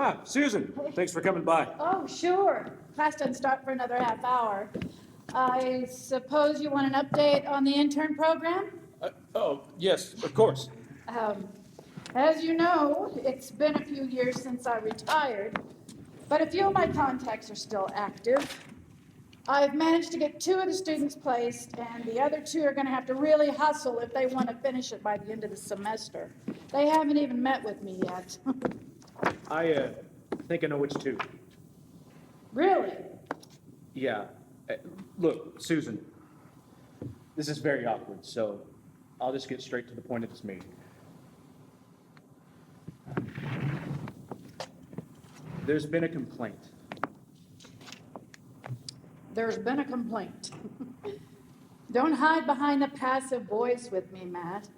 Ah, Susan, thanks for coming by. Oh, sure. Class doesn't start for another half hour. I suppose you want an update on the intern program? Oh, yes, of course. Um, as you know, it's been a few years since I retired, but a few of my contacts are still active. I've managed to get 2 of the students placed, and the other 2 are going to have to really hustle if they want to finish it by the end of the semester. They haven't even met with me yet. I think I know which two. Really? Yeah. Look, Susan, this is very awkward, so I'll just get straight to the point of this meeting. There's been a complaint. There's been a complaint. Don't hide behind a passive voice with me, Matt.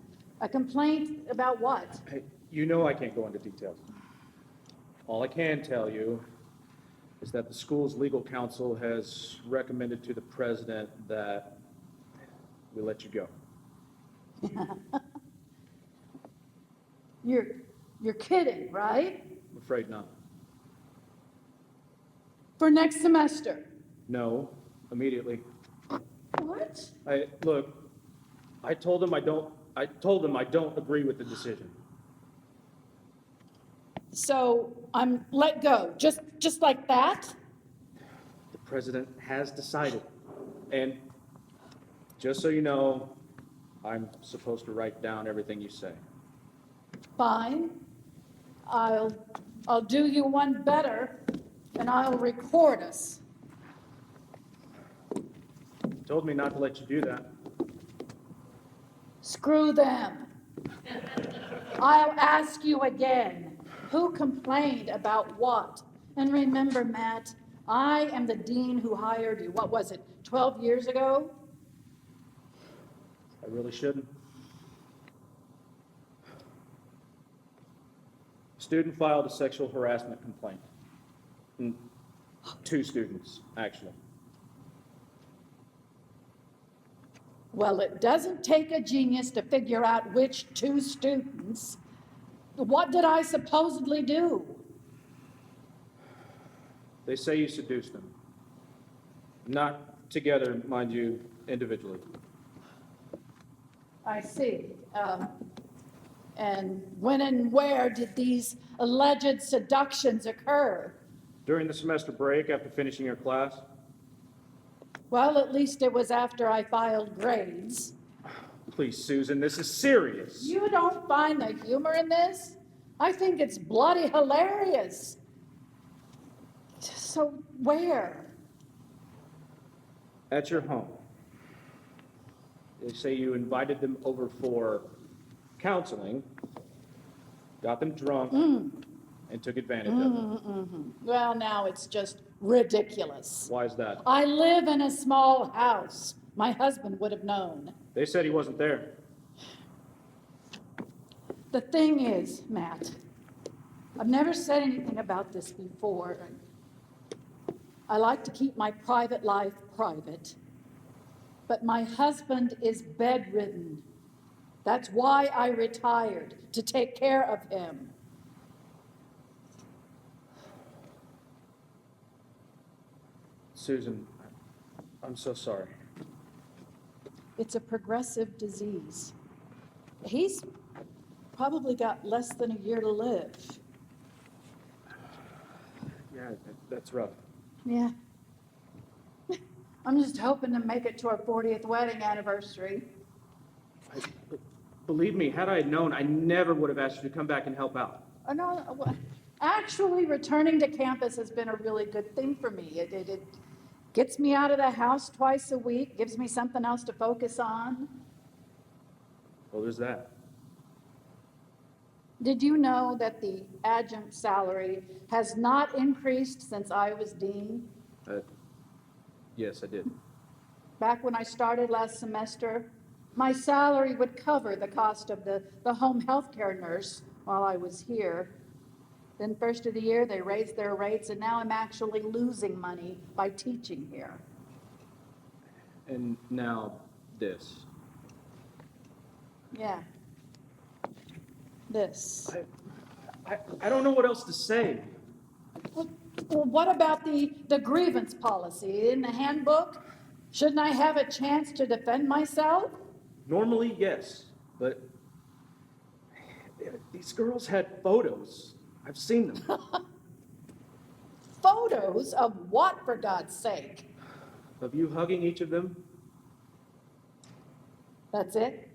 A complaint about what? Hey, you know I can't go into details. All I can tell you is that the school's legal counsel has recommended to the president that we let you go. You're kidding, right? I'm afraid not. For next semester. No, immediately. What? I told him I don't agree with the decision. So I'm let go, just like that? The president has decided. And just so you know, I'm supposed to write down everything you say. Fine. I'll do you one better, and I'll record us. Told me not to let you do that. Screw them. I'll ask you again. Who complained about what? And remember, Matt, I am the dean who hired you. What was it, 12 years ago? I really shouldn't. A student filed a sexual harassment complaint. 2 students, actually. Well, it doesn't take a genius to figure out which 2 students. What did I supposedly do? They say you seduced them. Not together, mind you, individually. I see. And when and where did these alleged seductions occur? During the semester break after finishing your class? Well, at least it was after I filed grades. Please, Susan, this is serious. You don't find the humor in this? I think it's bloody hilarious. So where? At your home. They say you invited them over for counseling, got them drunk, and took advantage of them. Well, now it's just ridiculous. Why is that? I live in a small house. My husband would have known. They said he wasn't there. The thing is, Matt, I've never said anything about this before. I like to keep my private life private, but my husband is bedridden. That's why I retired, to take care of him. Susan, I'm so sorry. It's a progressive disease. He's probably got less than a year to live. Yeah, that's rough. Yeah. I'm just hoping to make it to our 40th wedding anniversary. Believe me, had I known, I never would have asked you to come back and help out. No, actually, returning to campus has been a really good thing for me. It gets me out of the house twice a week, gives me something else to focus on. Well, there's that. Did you know that the adjunct salary has not increased since I was dean? Yes, I did. Back when I started last semester, my salary would cover the cost of the home health care nurse while I was here. Then first of the year, they raised their rates, and now I'm actually losing money by teaching here. And now this. Yeah. This. I don't know what else to say. Well, what about the grievance policy in the handbook? Shouldn't I have a chance to defend myself? Normally, yes, but these girls had photos. I've seen them. Photos of what, for God's sake? Of you hugging each of them. That's it?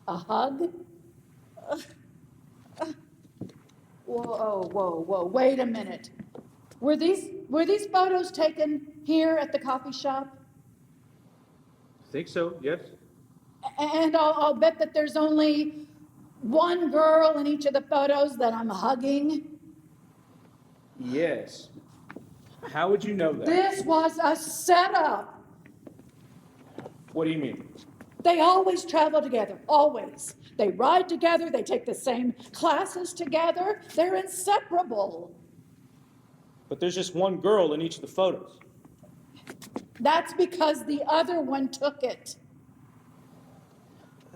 A hug? Whoa, wait a minute. Were these photos taken here at the coffee shop? I think so, yes. And I'll bet that there's only one girl in each of the photos that I'm hugging. Yes. How would you know that? This was a setup. What do you mean? They always travel together, always. They ride together, they take the same classes together, they're inseparable. But there's just one girl in each of the photos. That's because the other one took it.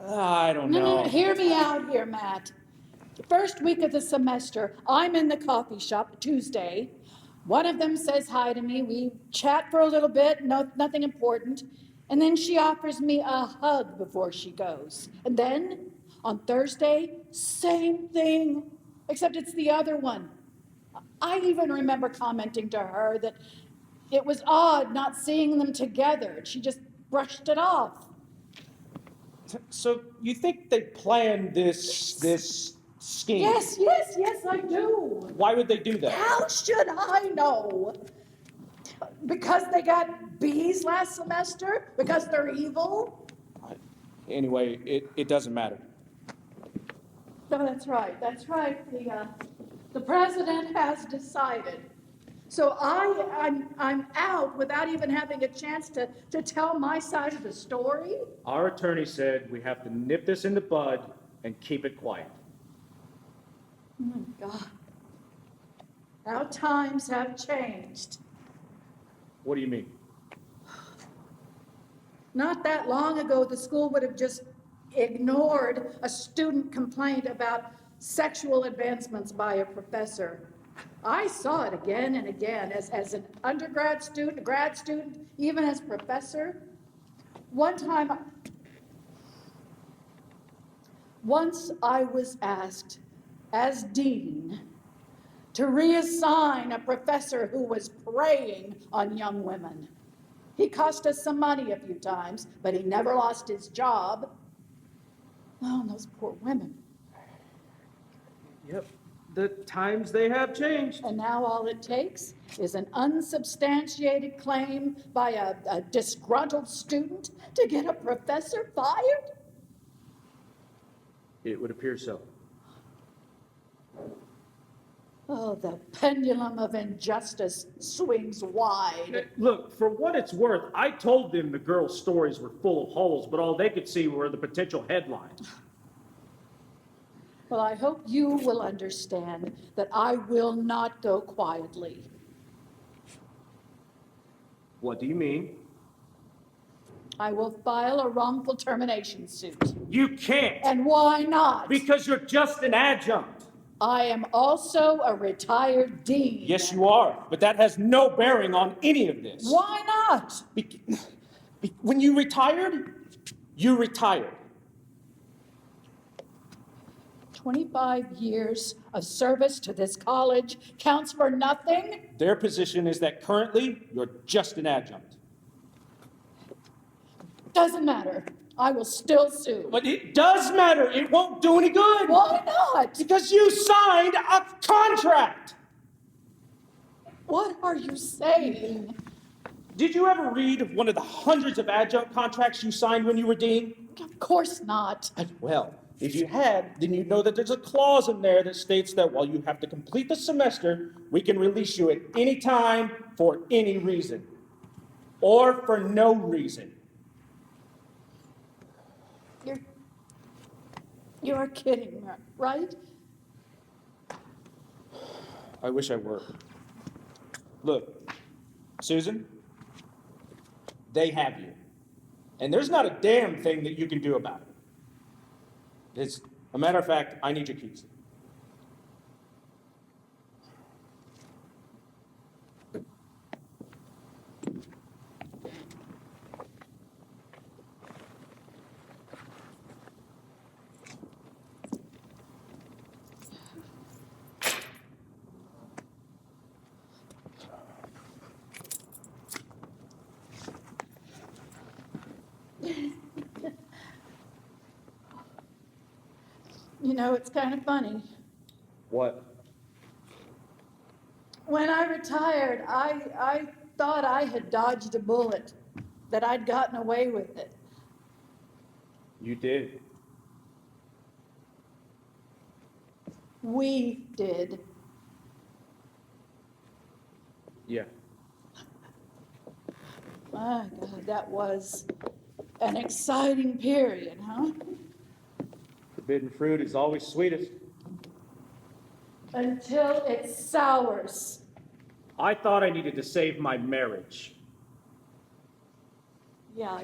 I don't know. No, hear me out here, Matt. First week of the semester, I'm in the coffee shop Tuesday. One of them says hi to me. We chat for a little bit, nothing important. And then she offers me a hug before she goes. And then on Thursday, same thing, except it's the other one. I even remember commenting to her that it was odd not seeing them together. She just brushed it off. So you think they planned this scheme? Yes, I do. Why would they do that? How should I know? Because they got B's last semester? Because they're evil? Anyway, it doesn't matter. No, that's right. The president has decided. So I'm out without even having a chance to tell my side of the story? Our attorney said we have to nip this in the bud and keep it quiet. Oh my God. How times have changed. What do you mean? Not that long ago, the school would have just ignored a student complaint about sexual advancements by a professor. I saw it again and again as an undergrad student, a grad student, even as professor. Once I was asked as dean to reassign a professor who was preying on young women. He cost us some money a few times, but he never lost his job. Oh, those poor women. Yep, the times they have changed. And now all it takes is an unsubstantiated claim by a disgruntled student to get a professor fired? It would appear so. Oh, the pendulum of injustice swings wide. Look, for what it's worth, I told them the girls' stories were full of holes, but all they could see were the potential headlines. Well, I hope you will understand that I will not go quietly. What do you mean? I will file a wrongful termination suit. You can't! And why not? Because you're just an adjunct. I am also a retired dean. Yes, you are, but that has no bearing on any of this. Why not? When you retired, you retired. 25 years of service to this college counts for nothing? Their position is that currently you're just an adjunct. Doesn't matter. I will still sue. But it does matter. It won't do any good. Why not? Because you signed a contract. What are you saying? Did you ever read one of the hundreds of adjunct contracts you signed when you were dean? Of course not. Well, if you had, then you'd know that there's a clause in there that states that while you have to complete the semester, we can release you at any time for any reason. Or for no reason. You're kidding, right? I wish I were. Look, Susan, they have you. And there's not a damn thing that you can do about it. As a matter of fact, I need your keys. You know, it's kind of funny. What? When I retired, I thought I had dodged a bullet, that I'd gotten away with it. You did. We did. Yeah. My God, that was an exciting period, huh? Forbidden fruit is always sweetest. Until it sours. I thought I needed to save my marriage. Yeah,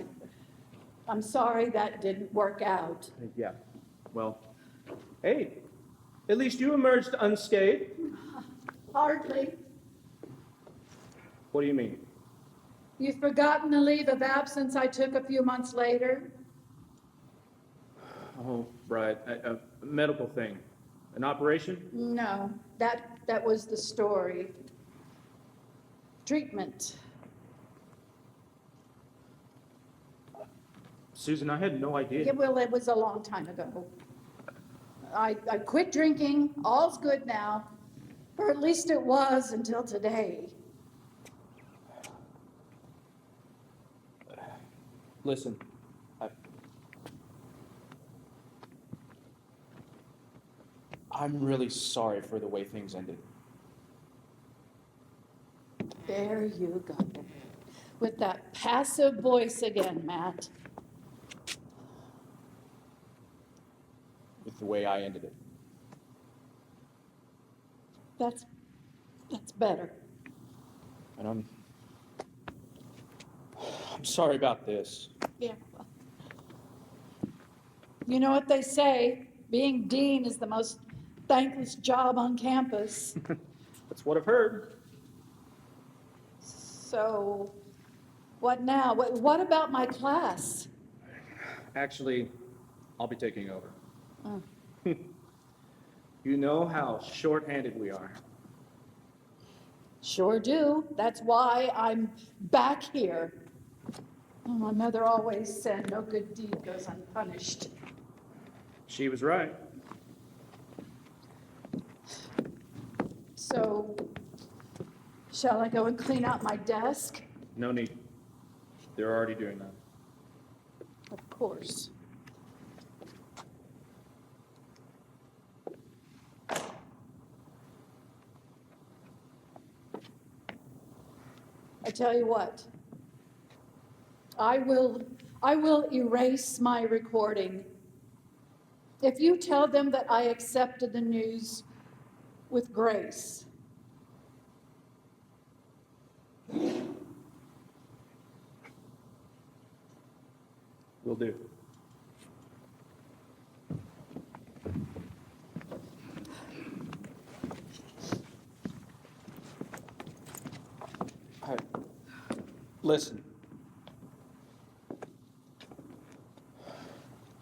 I'm sorry that didn't work out. Yeah. Well, hey, at least you emerged unscathed. Hardly. What do you mean? You've forgotten the leave of absence I took a few months later? Oh, right. A medical thing. An operation? No, that was the story. Treatment. Susan, I had no idea. Yeah, well, it was a long time ago. I quit drinking, all's good now, or at least it was until today. Listen, I'm really sorry for the way things ended. There you go. With that passive voice again, Matt. With the way I ended it. That's better. And I'm sorry about this. Yeah. You know what they say, being dean is the most thankless job on campus. That's what I've heard. So, what now? What about my class? Actually, I'll be taking over. Oh. You know how short-handed we are. Sure do. That's why I'm back here. Oh, my mother always said no good deed goes unpunished. She was right. So, shall I go and clean out my desk? No need. They're already doing that. Of course. I tell you what, I will erase my recording. If you tell them that I accepted the news with grace. Will do. Listen.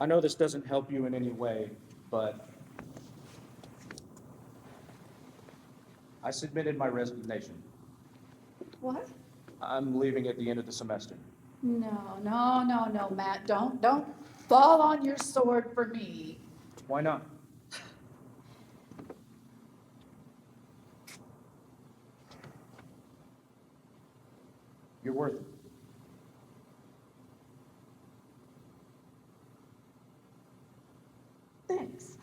I know this doesn't help you in any way, but I submitted my resignation. What? I'm leaving at the end of the semester. No, Matt. Don't fall on your sword for me. Why not? You're worth it. Thanks.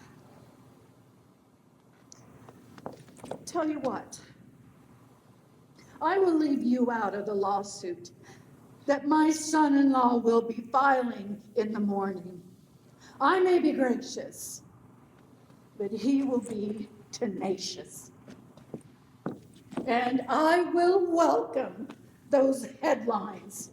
Tell you what, I will leave you out of the lawsuit that my son-in-law will be filing in the morning. I may be gracious, but he will be tenacious. And I will welcome those headlines.